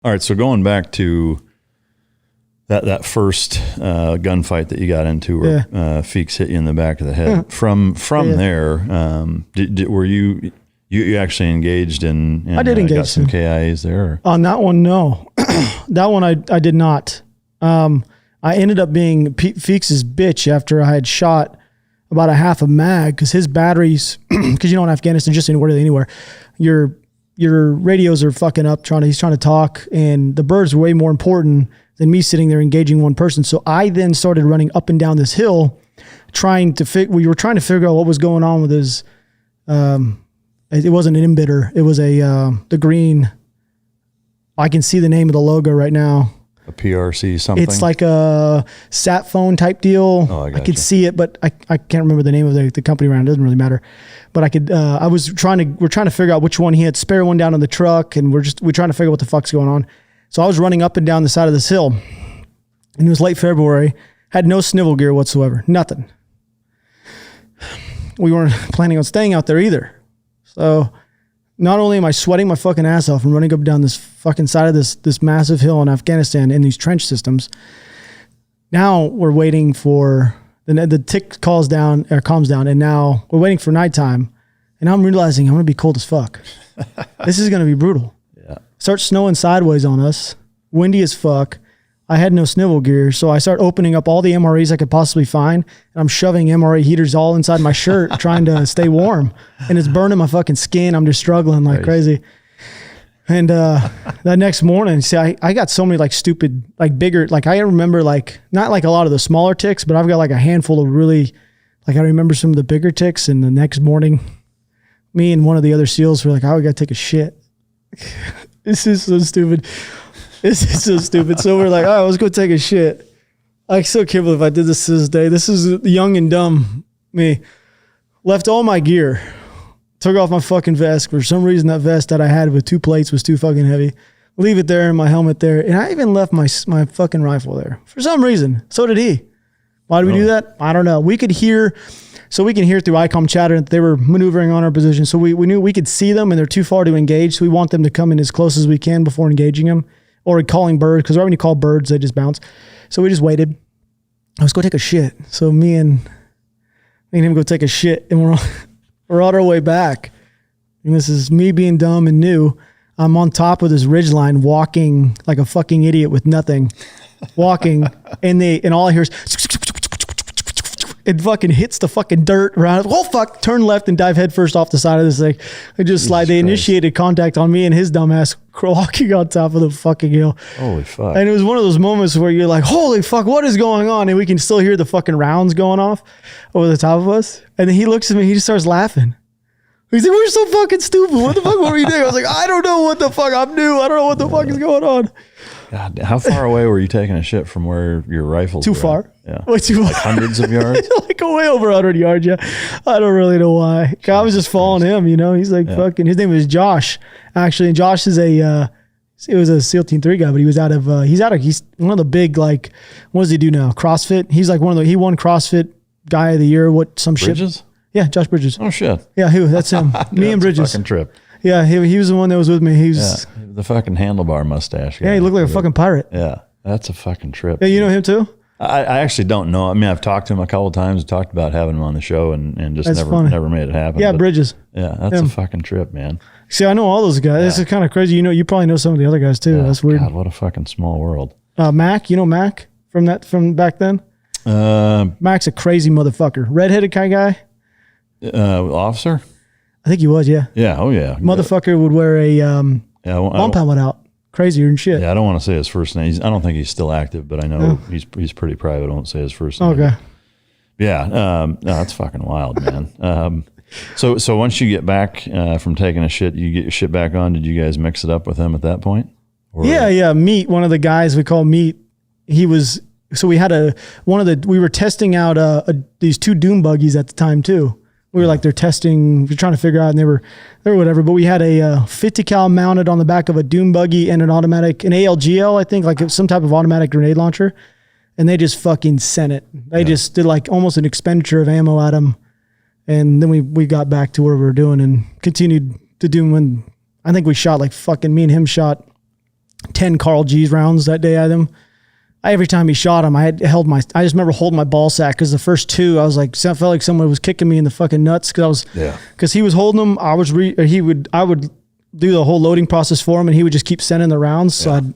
All right. So going back to that first gunfight that you got into where Feeks hit you in the back of the head. From there, were you actually engaged in I did engage got some KIAs there? Or? On that one, no. That one I did not. I ended up being Feeks' bitch after I had shot about a half a mag because his batteries, because in Afghanistan, just anywhere, your radios are fucking up. He's trying to talk, and the birds were way more important than me sitting there engaging one person. So I then started running up and down this hill, we were trying to figure out what was going on with his. It wasn't an emitter. It was the green. I can see the name of the logo right now. A PRC something? It's like a sat phone type deal. Oh, I could see it, but I can't remember the name of the company around. It doesn't really matter. But we're trying to figure out which one. He had spare one down in the truck, and we're trying to figure out what the fuck's going on. So I was running up and down the side of this hill, and it was late February, had no snivel gear whatsoever, nothing. We weren't planning on staying out there either. So not only am I sweating my fucking ass off and running up and down this fucking side of this massive hill in Afghanistan in these trench systems, now we're waiting for the tick calms down, and now we're waiting for nighttime, and now I'm realizing I'm going to be cold as fuck. This is going to be brutal. Yeah. Starts snowing sideways on us, windy as fuck. I had no snivel gear, so I start opening up all the MREs I could possibly find, and I'm shoving MRE heaters all inside my shirt trying to stay warm, and it's burning my fucking skin. I'm just struggling like crazy. And that next morning, see, I got so many like stupid, like bigger, like I remember like, not like a lot of the smaller ticks, but I've got like a handful of really, like I remember some of the bigger ticks, and the next morning, me and one of the other SEALs were like, oh, we got to take a shit. This is so stupid. This is so stupid. So we're like, all right, let's go take a shit. I still can't believe I did this to this day. This is young and dumb me. Left all my gear. Took off my fucking vest. For some reason, that vest that I had with 2 plates was too fucking heavy. Leave it there and my helmet there. And I even left my fucking rifle there. For some reason. So did he. Why did we do that? I don't know. We could hear... So we can hear through ICOM chatter that they were maneuvering on our position. So we knew we could see them and they're too far to engage. So we want them to come in as close as we can before engaging them. Or calling birds, because right when you call birds, they just bounce. So we just waited. Let's go take a shit. So me and him go take a shit, and we're on our way back. And this is me being dumb and new. I'm on top of this ridgeline, walking like a fucking idiot with nothing, walking, and all I hear is it fucking hits the fucking dirt around. Oh fuck! Turn left and dive headfirst off the side of this thing. I just slide. They initiated contact on me and his dumbass walking on top of the fucking hill. Holy fuck! And it was one of those moments where you're like, "Holy fuck! What is going on?" And we can still hear the fucking rounds going off over the top of us. And then he looks at me. He just starts laughing. He's like, "We're so fucking stupid. What the fuck were we doing?" I was like, "I don't know what the fuck. I'm new. I don't know what the fuck is going on." God, how far away were you taking a shit from where your rifles were? Too far. Yeah. Way too like far. Hundreds of yards? Like way over 100 yards, yeah. I don't really know why. I was just following him, He's like fucking, his name was Josh, actually. And Josh is he was a SEAL Team 3 guy, but he was he's one of the big, like, what does he do now? CrossFit? He's like he won CrossFit Guy of the Year, Bridges? Shit? Yeah, Josh Bridges. Oh, shit. Yeah, that's him. Me and Bridges. Fucking trip. Yeah, he was the one that was with me. He was the fucking handlebar mustache guy. Yeah, he looked like a fucking pirate. Yeah, that's a fucking trip. Yeah, you know him too? I actually don't know. I mean, I've talked to him a couple of times, talked about having him on the show, and just never made it happen. Yeah, Bridges. Yeah, that's a fucking trip, man. See, I know all those guys. This is kind of crazy. You probably know some of the other guys too. That's weird. God, what a fucking small world. Mac, Mac from back then? Mac's a crazy motherfucker. Redheaded kind of guy? Officer? I think he was, yeah. Yeah, oh yeah. Motherfucker would wear a bomb helmet out. Crazier and shit. Yeah, I don't want to say his first name. I don't think he's still active, but I know he's pretty private. I won't say his first name. Okay. Yeah, no, that's fucking wild, man. So once you get back from taking a shit, you get your shit back on. Did you guys mix it up with him at that point? Or? Yeah. Meat, one of the guys we call Meat, he was. So we had we were testing out these 2 Doom buggies at the time too. We were like, they're testing, we're trying to figure out, and they were whatever, but we had a 50 cal mounted on the back of a Doom buggy and an ALGL, I think, like some type of automatic grenade launcher. And they just fucking sent it. They just did like almost an expenditure of ammo at them. And then we got back to where we were doing and continued to do when I think we shot like fucking, me and him shot 10 Carl G's rounds that day at him. Every time he shot him, I just remember holding my ball sack because the first two, I was like, I felt like someone was kicking me in the fucking nuts because he was holding them. I would do the whole loading process for him, and he would just keep sending the rounds. So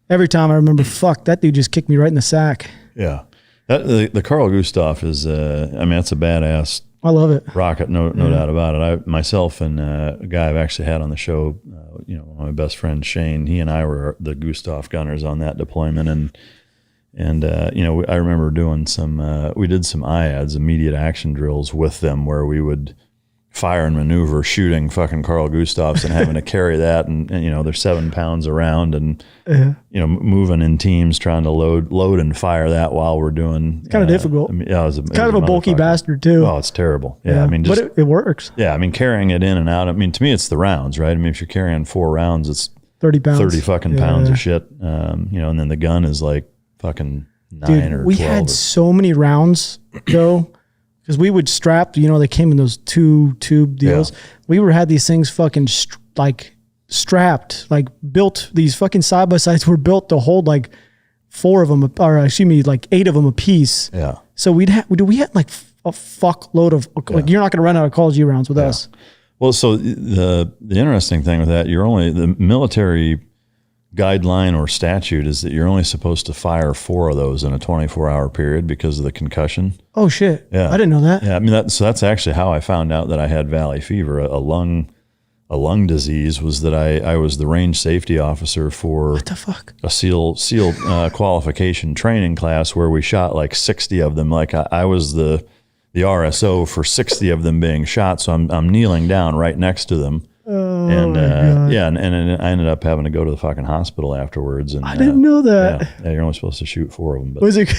every time I remember, fuck, that dude just kicked me right in the sack. Yeah, the Carl Gustav is, that's a badass. I love it. Rocket, no doubt about it. I myself and a guy I've actually had on the show, one of my best friends, Shane. He and I were the Gustav gunners on that deployment, and I remember doing we did some IADs, immediate action drills, with them where we would fire and maneuver shooting fucking Carl Gustavs and having to carry that, and they're 7 pounds around, and moving in teams trying to load and fire that while we're doing. It's kind of difficult. It was kind of a bulky bastard too. Oh, it's terrible. Yeah. But it works. Yeah, carrying it in and out. To me, it's the rounds, right? If you're carrying 4 rounds, it's 30 pounds, 30 fucking pounds of shit. And then the gun is like fucking 9 or 12. We had so many rounds though. Because we would strap, they came in those 2 tube deals. Yeah. We had these things fucking strapped, built. These fucking side by sides were built to hold 4 of them, or 8 of them a piece. Yeah. So we had like a fuckload of you're not going to run out of Call of Duty rounds with us. Well, so the interesting thing with that, the military guideline or statute is that you're only supposed to fire 4 of those in a 24-hour period because of the concussion. Oh shit! Yeah, I didn't know that. Yeah, that's actually how I found out that I had valley fever. A lung disease was that I was the range safety officer for what the fuck a SEAL qualification training class where we shot like 60 of them. I was the RSO for 60 of them being shot, so I'm kneeling down right next to them. And I ended up having to go to the fucking hospital afterwards. And I didn't know that. Yeah, you're only supposed to shoot 4 of them. But, was it?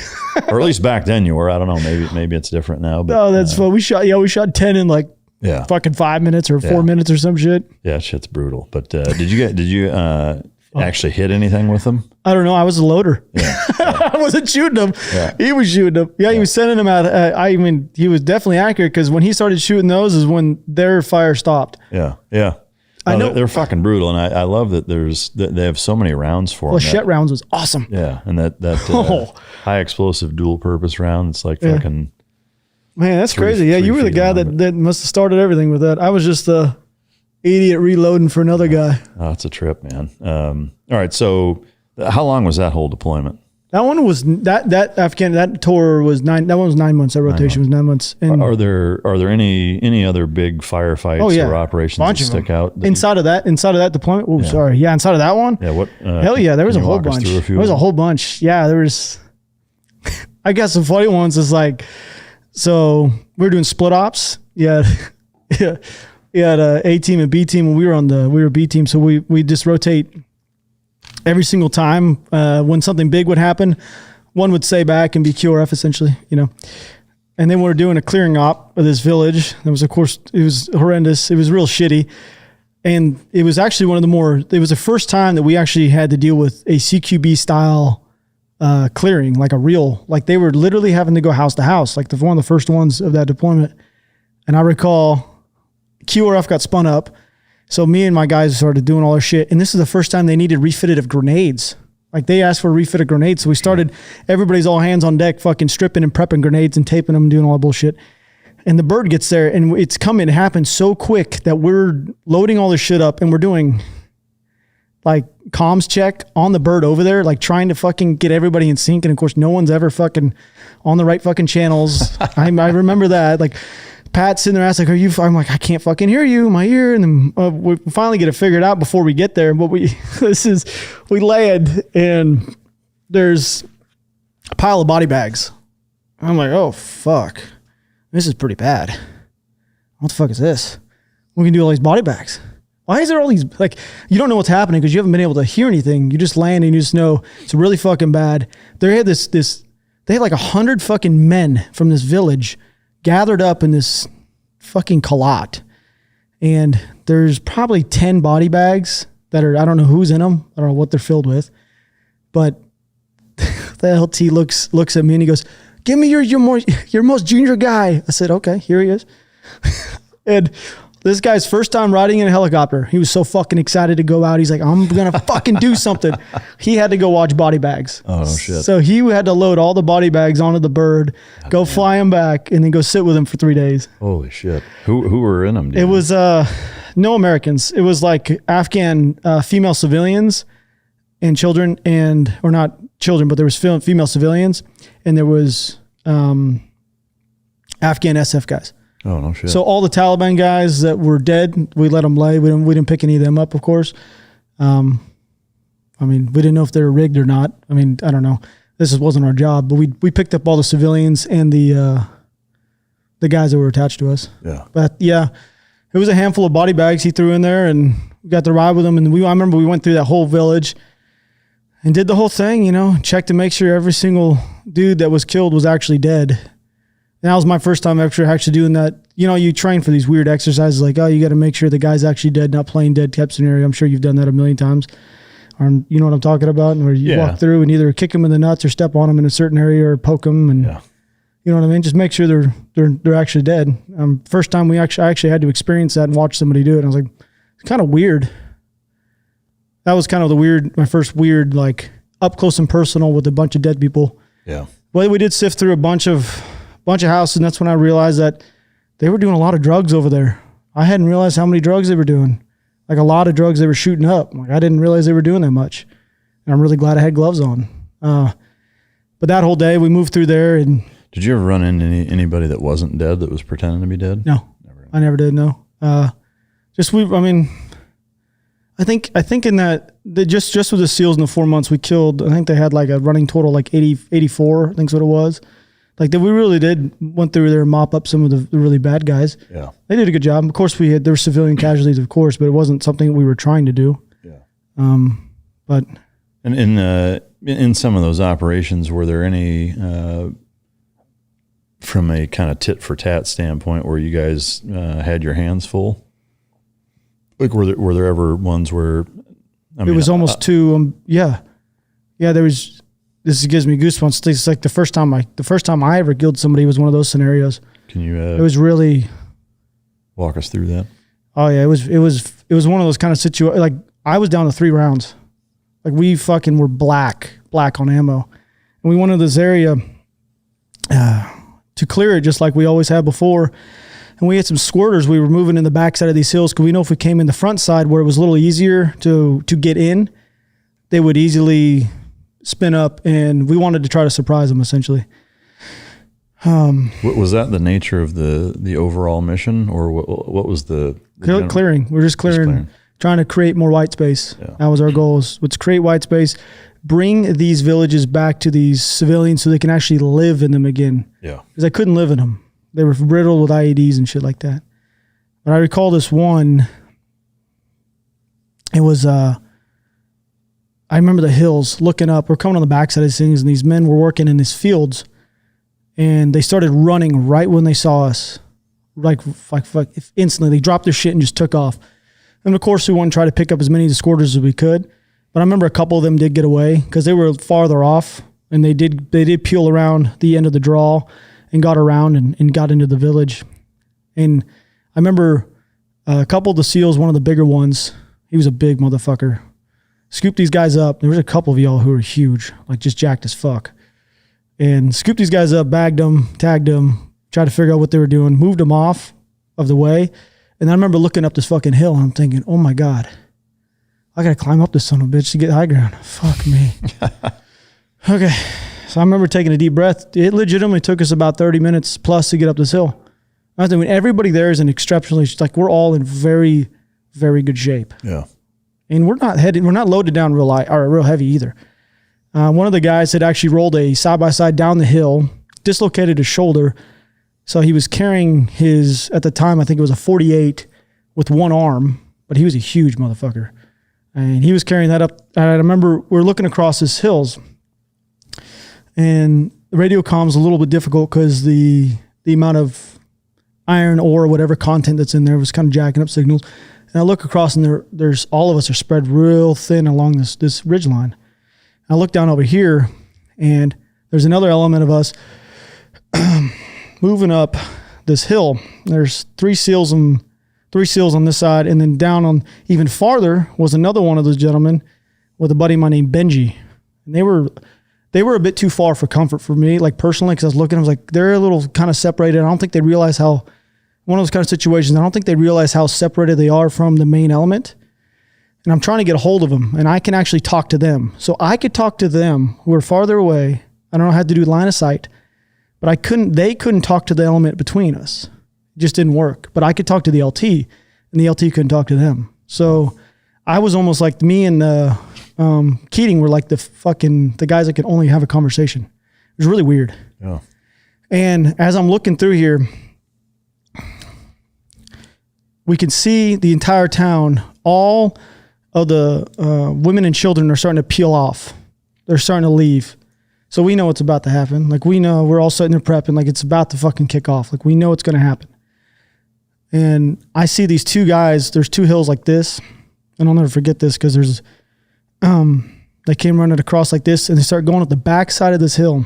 Or at least back then you were. I don't know. Maybe it's different now. But, no, that's fun. We shot 10 in fucking 5 minutes or 4 minutes or some shit. Yeah, shit's brutal. But did you actually hit anything with them? I don't know. I was a loader. Yeah. I wasn't shooting them. Yeah. He was shooting them. Yeah, he was sending them out. He was definitely accurate because when he started shooting those is when their fire stopped. Yeah. Yeah. I know they're fucking brutal, and I love that they have so many rounds for them. Well, Shet rounds was awesome. Yeah, and that high explosive dual purpose round. It's like fucking. Man, that's crazy. Yeah, you were the guy that must have started everything with that. I was just the idiot reloading for another guy. Oh, it's a trip, man. All right, so how long was that whole deployment? That one was that tour was 9. That one was 9 months. That rotation was 9 months. And are there any other big firefights or operations that stick out? Inside of that deployment? Oh, sorry. Yeah, inside of that one? Yeah, what? Hell yeah, there was a whole bunch. There was a whole bunch. Yeah, there was. I guess the funny ones is so we were doing split ops. Yeah. You had A team and B team, and we were B team. So we just rotate every single time when something big would happen. One would stay back and be QRF essentially, And then we were doing a clearing op of this village. It was, of course, it was horrendous. It was real shitty. And it was actually it was the first time that we actually had to deal with a CQB style clearing, they were literally having to go house to house, one of the first ones of that deployment. And I recall QRF got spun up. So me and my guys started doing all our shit. And this is the first time they needed refitted of grenades. They asked for a refit of grenades. So we started, everybody's all hands on deck, fucking stripping and prepping grenades and taping them and doing all that bullshit. And the bird gets there and it happens so quick that we're loading all this shit up and we're doing comms check on the bird over there, trying to fucking get everybody in sync. And of course, no one's ever fucking on the right fucking channels. I remember that. Pat's sitting there asking, "Are you?" I'm like, "I can't fucking hear you, my ear." And then we finally get it figured out before we get there. But we land and there's a pile of body bags. I'm like, "Oh fuck, this is pretty bad. What the fuck is this? We can do all these body bags. Why is there all these you don't know what's happening because you haven't been able to hear anything. You just land and you just know it's really fucking bad." They had they had 100 fucking men from this village gathered up in this fucking kalat, and there's probably 10 body bags that are, I don't know who's in them. I don't know what they're filled with, but the LT looks at me and he goes, "Give me your most junior guy." I said, "Okay, here he is." And this guy's first time riding in a helicopter. He was so fucking excited to go out. He's like, I'm going to fucking do something. He had to go watch body bags. Oh, shit. So he had to load all the body bags onto the bird, go fly him back, and then go sit with him for 3 days. Holy shit. Who were in them? It was no Americans. It was like Afghan female civilians and children, or not children, but there was female civilians, and there was Afghan SF guys. Oh, no shit. So all the Taliban guys that were dead, we let them lay. We didn't pick any of them up, of course. I mean, we didn't know if they were rigged or not. I mean, I don't know. This wasn't our job, but we picked up all the civilians and the guys that were attached to us. Yeah. But yeah, it was a handful of body bags he threw in there, and we got to ride with them. And I remember we went through that whole village and did the whole thing, checked to make sure every single dude that was killed was actually dead. And that was my first time actually doing that. You train for these weird exercises like, oh, you got to make sure the guy's actually dead, not playing dead type scenario. I'm sure you've done that a million times. Or, you know what I'm talking about? And where you walk through and either kick them in the nuts or step on them in a certain area or poke them. And you know what I mean? Just make sure they're actually dead. First time I actually had to experience that and watch somebody do it. And I was like, it's kind of weird. That was kind of my first weird, like up close and personal with a bunch of dead people. Yeah. Well, we did sift through a bunch of houses, and that's when I realized that they were doing a lot of drugs over there. I hadn't realized how many drugs they were doing. Like a lot of drugs they were shooting up. Like I didn't realize they were doing that much. And I'm really glad I had gloves on. But that whole day we moved through there. And did you ever run into anybody that wasn't dead that was pretending to be dead? No, I never did. No. I think in that just with the SEALs in the 4 months we killed, I think they had like a running total like 84, I think's what it was. Like that we really went through there and mop up some of the really bad guys. Yeah. They did a good job. Of course there were civilian casualties, of course, but it wasn't something we were trying to do. Yeah. But and in some of those operations, were there any from a kind of tit for tat standpoint where you guys had your hands full? Like were there ever ones where it was almost too there was. This gives me goosebumps. It's like the first time I ever killed somebody was one of those scenarios. Can you? It was really. Walk us through that. Oh yeah, it was one of those kind of situations. Like I was down to 3 rounds. Like we fucking were black on ammo, and we went into this area to clear it just like we always had before. And we had some squirters. We were moving in the backside of these hills because we know if we came in the front side where it was a little easier to get in, they would easily spin up, and we wanted to try to surprise them essentially. Was that the nature of the overall mission, or what was the clearing? We're just clearing, trying to create more white space. Yeah. That was our goal. Was create white space, bring these villages back to these civilians so they can actually live in them again. Yeah, because I couldn't live in them. They were riddled with IEDs and shit like that. But I recall this one. It was I remember the hills, looking up. We're coming on the backside of these things, and these men were working in these fields, and they started running right when they saw us. Like instantly. They dropped their shit and just took off. And of course, we wanted to try to pick up as many escorters as we could. But I remember a couple of them did get away because they were farther off, and they did peel around the end of the draw and got around and got into the village. And I remember a couple of the SEALs, one of the bigger ones, he was a big motherfucker, scooped these guys up. There was a couple of y'all who were huge, like just jacked as fuck. And scooped these guys up, bagged them, tagged them, tried to figure out what they were doing, moved them off of the way. And I remember looking up this fucking hill, and I'm thinking, oh my God, I got to climb up this son of a bitch to get high ground. Fuck me. Okay. So I remember taking a deep breath. It legitimately took us about 30 minutes plus to get up this hill. I mean, everybody there is in exceptionally, like we're all in very, very good shape. Yeah. And we're not loaded down real heavy either. One of the guys had actually rolled a side-by-side down the hill, dislocated his shoulder. So he was carrying at the time, I think it was a 48 with one arm, but he was a huge motherfucker. And he was carrying that up. And I remember we're looking across his hills, and the radio comm's a little bit difficult because the amount of iron ore, whatever content that's in there, was kind of jacking up signals. And I look across, and there's all of us are spread real thin along this ridge line. And I look down over here, and there's another element of us moving up this hill. There's 3 SEALs and 3 SEALs on this side, and then down on even farther was another one of those gentlemen with a buddy of mine named Benji. And they were a bit too far for comfort for me, like personally, because I was looking, I was like, they're a little kind of separated. I don't think they realize how, one of those kind of situations, I don't think they realize how separated they are from the main element. And I'm trying to get a hold of them, and I can actually talk to them. So I could talk to them who are farther away. I don't know how to do line of sight, but they couldn't talk to the element between us. It just didn't work. But I could talk to the LT, and the LT couldn't talk to them. So I was almost like me and Keating were like the guys that could only have a conversation. It was really weird. Yeah. And as I'm looking through here, we can see the entire town. All of the women and children are starting to peel off. They're starting to leave. So we know what's about to happen. Like, we know, we're all sitting there prepping, like it's about to fucking kick off. Like, we know it's going to happen. And I see these 2 guys, there's 2 hills like this. And I'll never forget this, because there's, they came running across like this, and they start going up the back side of this hill.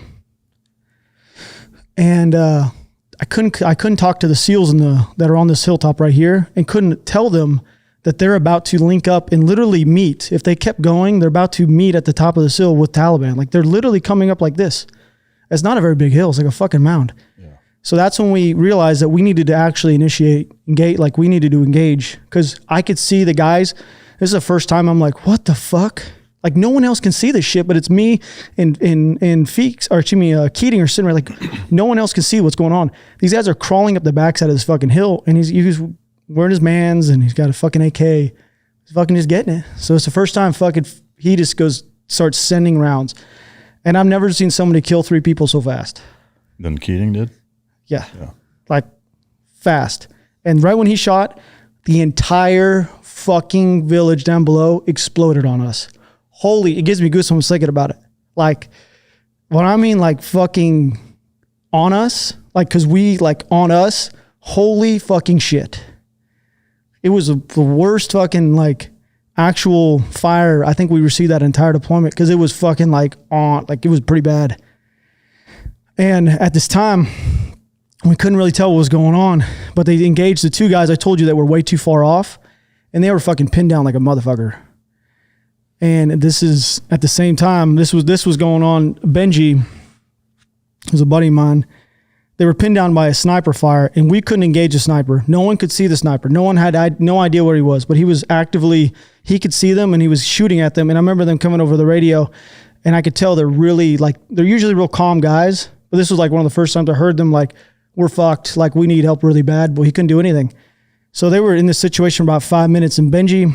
And I couldn't talk to the SEALs that are on this hilltop right here, and couldn't tell them that they're about to link up and literally meet. If they kept going, they're about to meet at the top of the hill with Taliban. Like, they're literally coming up like this. It's not a very big hill. It's like a fucking mound. Yeah. So that's when we realized that we needed to actually engage. Like, we needed to engage, because I could see the guys. This is the first time I'm like, what the fuck? Like, no one else can see this shit, but it's me and Feeks, or excuse me, Keating are sitting there like, no one else can see what's going on. These guys are crawling up the backside of this fucking hill, and he's wearing his mans, and he's got a fucking AK. He's fucking just getting it. So it's the first time fucking he just starts sending rounds. And I've never seen somebody kill 3 people so fast. Than Keating did? Yeah. Like, fast. And right when he shot, the entire fucking village down below exploded on us. Holy, it gives me goosebumps thinking about it. Like, what I mean, like, fucking on us, like, because we, like, on us, holy fucking shit. It was the worst fucking, like, actual fire I think we received that entire deployment, because it was fucking, like, on, like, it was pretty bad. And at this time, we couldn't really tell what was going on, but they engaged the 2 guys I told you that were way too far off, and they were fucking pinned down like a motherfucker. And this is at the same time, this was going on. Benji was a buddy of mine. They were pinned down by a sniper fire, and we couldn't engage the sniper. No one could see the sniper. No one had no idea where he was, but he was actively, he could see them, and he was shooting at them. And I remember them coming over the radio, and I could tell they're really, like, they're usually real calm guys, but this was like one of the first times I heard them like, we're fucked, like, we need help really bad, but he couldn't do anything. So they were in this situation for about 5 minutes, and Benji,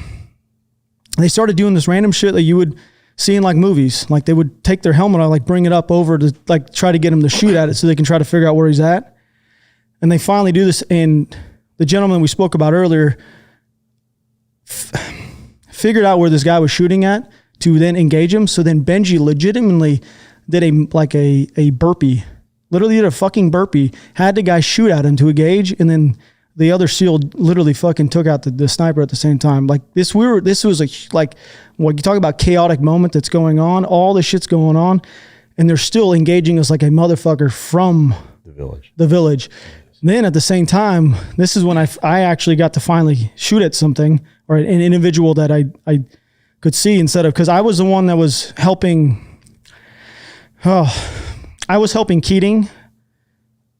they started doing this random shit that you would see in, like, movies. Like, they would take their helmet off, like, bring it up over to, like, try to get him to shoot at it so they can try to figure out where he's at. And they finally do this, and the gentleman we spoke about earlier figured out where this guy was shooting at to then engage him. So then Benji legitimately did a burpee. Literally did a fucking burpee, had the guy shoot at him to engage, and then the other SEAL literally fucking took out the sniper at the same time. Like, this was like, when you talk about chaotic moment that's going on, all this shit's going on, and they're still engaging us like a motherfucker from the village. Then at the same time, this is when I actually got to finally shoot at something, or an individual that I could see, instead of, because I was the one that was helping, I was helping Keating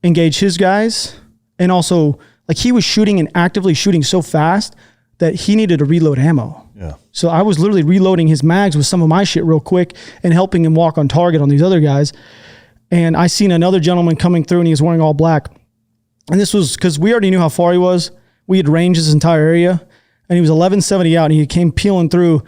engage his guys, and also, like, he was shooting and actively shooting so fast that he needed to reload ammo. Yeah. So I was literally reloading his mags with some of my shit real quick and helping him walk on target on these other guys. And I seen another gentleman coming through, and he was wearing all black. And this was because we already knew how far he was. We had ranged this entire area, and he was 1170 out, and he came peeling through,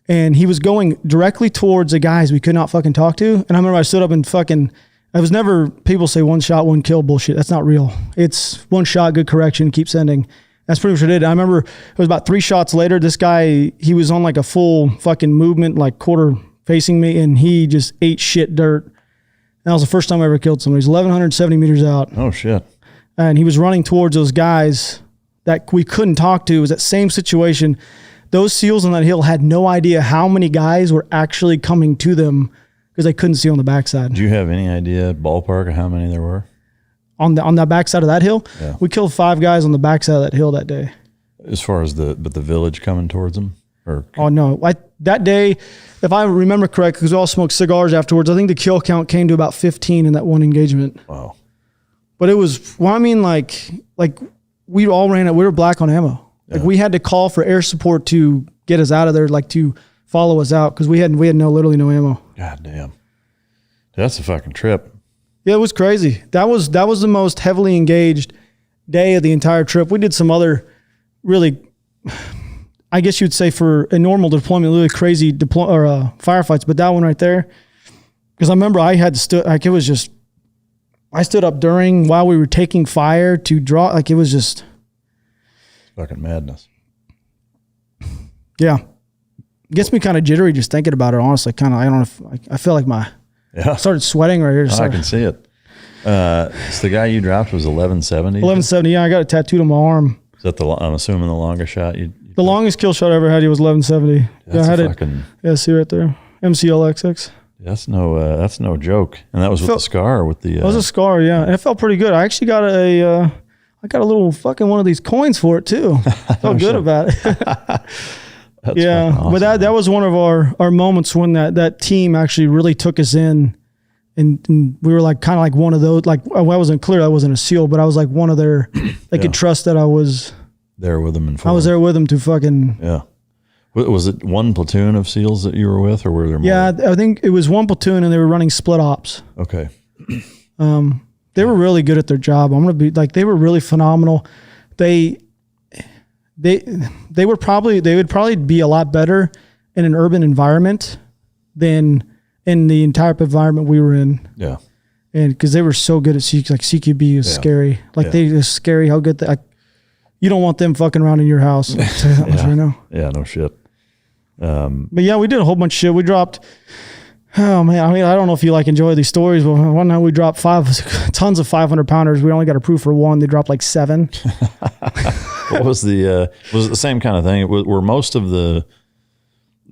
and he was going directly towards the guys we could not fucking talk to. And I remember I stood up and fucking, I was never, people say 1 shot, 1 kill bullshit. That's not real. It's 1 shot, good correction, keep sending. That's pretty much what I did. I remember it was about 3 shots later, this guy, he was on like a full fucking movement, like quarter facing me, and he just ate shit dirt. That was the first time I ever killed somebody. He was 1,170 meters out. Oh, shit. And he was running towards those guys that we couldn't talk to. It was that same situation. Those SEALs on that hill had no idea how many guys were actually coming to them because they couldn't see on the backside. Do you have any idea, ballpark, of how many there were? On the backside of that hill? Yeah. We killed 5 guys on the backside of that hill that day. As far as the village coming towards them? Oh no! That day, if I remember correctly, because we all smoked cigars afterwards, I think the kill count came to about 15 in that one engagement. Wow! But it was, well, I mean, like we all ran it. We were black on ammo. Like we had to call for air support to get us out of there, like to follow us out, because we had literally no ammo. God damn! That's a fucking trip. Yeah, it was crazy. That was the most heavily engaged day of the entire trip. We did some other really, I guess you'd say for a normal deployment, really crazy firefights, but that one right there, because I remember I had to I stood up while we were taking fire to draw, like it was just fucking madness. Yeah. Gets me kind of jittery just thinking about it, honestly. Kind of, I don't know if I feel like I started sweating right here. I can see it. So the guy you dropped was 1170? 1170, yeah. I got it tattooed on my arm. Is that I'm assuming the longest shot you the longest kill shot I ever had, he was 1170. That's see right there. MCLXX. That's no joke. And that was with the scar, with the... It was a scar, yeah. And it felt pretty good. I actually got I got a little fucking one of these coins for it too. Felt good about it. Yeah, awesome, but that was one of our moments when that team actually really took us in, and we were like kind of like one of those, like I wasn't clear I wasn't a SEAL, but I was like one of their, they could trust that I was there with them. I was there with them to fucking. Yeah. Was it one platoon of SEALs that you were with, or were there more? Yeah, I think it was one platoon, and they were running split ops. Okay. They were really good at their job. I'm gonna be like, they were really phenomenal. They would probably be a lot better in an urban environment than in the type of environment we were in. Yeah. And because they were so good at CQB is scary. Like they are scary how good you don't want them fucking around in your house. I'll tell you that much right now. Yeah, no shit. But yeah, we did a whole bunch of shit. We dropped, oh man, I mean, I don't know if you enjoy these stories, but one night we dropped tons of 500 pounders. We only got approved for one. They dropped like 7. What was was it the same kind of thing? Were most of the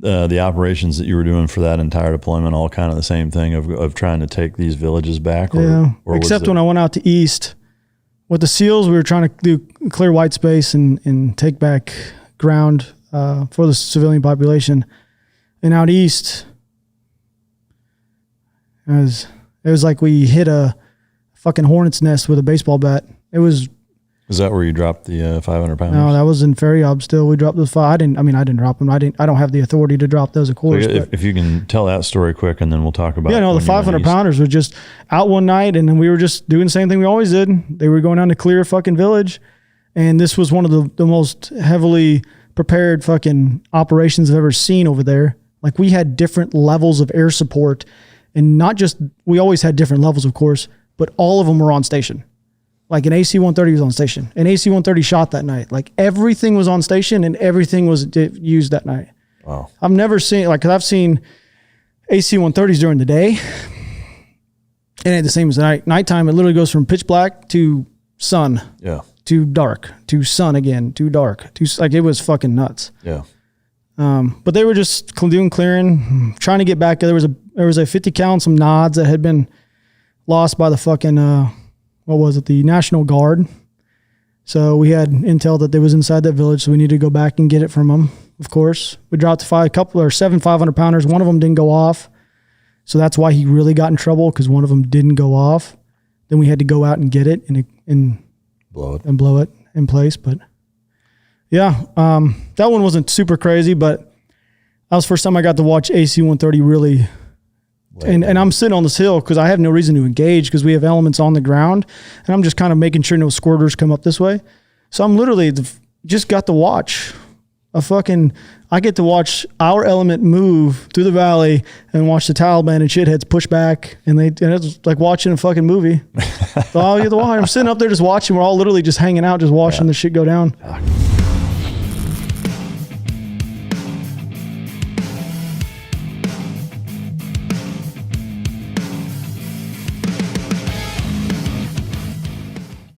operations that you were doing for that entire deployment all kind of the same thing of trying to take these villages back? Or except when I went out to East with the SEALs, we were trying to do clear white space and take back ground for the civilian population. And out East, it was like we hit a fucking hornet's nest with a baseball bat. Is that where you dropped the 500 pounders? No, that was in Ferry Ob still. We dropped the 5. I didn't drop them. I don't have the authority to drop those, of course. So if you can tell that story quick, and then we'll talk about the 500 pounders were just out one night, and then we were just doing the same thing we always did. They were going down to clear a fucking village, and this was one of the most heavily prepared fucking operations I've ever seen over there. Like, we had different levels of air support, and not just, we always had different levels, of course, but all of them were on station. Like an AC-130 was on station. An AC-130 shot that night. Like, everything was on station and everything was used that night. Wow. I've never seen, cause I've seen AC-130s during the day, and at the same as nighttime, it literally goes from pitch black to sun. Yeah. To dark, to sun again, to dark, it was fucking nuts. Yeah. But they were just doing clearing, trying to get back. There was a 50 cal and some nods that had been lost by the fucking, the National Guard. So we had intel that they was inside that village, so we needed to go back and get it from them. Of course, we dropped 7 500 pounders. One of them didn't go off. So that's why he really got in trouble, because one of them didn't go off. Then we had to go out and get it and blow it in place. But yeah, that one wasn't super crazy, but that was the first time I got to watch AC-130 really. And I'm sitting on this hill because I have no reason to engage because we have elements on the ground, and I'm just kind of making sure no squirters come up this way. So I'm literally just got to watch I get to watch our element move through the valley and watch the Taliban and shitheads push back, and it's like watching a fucking movie. So I'm sitting up there just watching. We're all literally just hanging out, just watching the shit go down.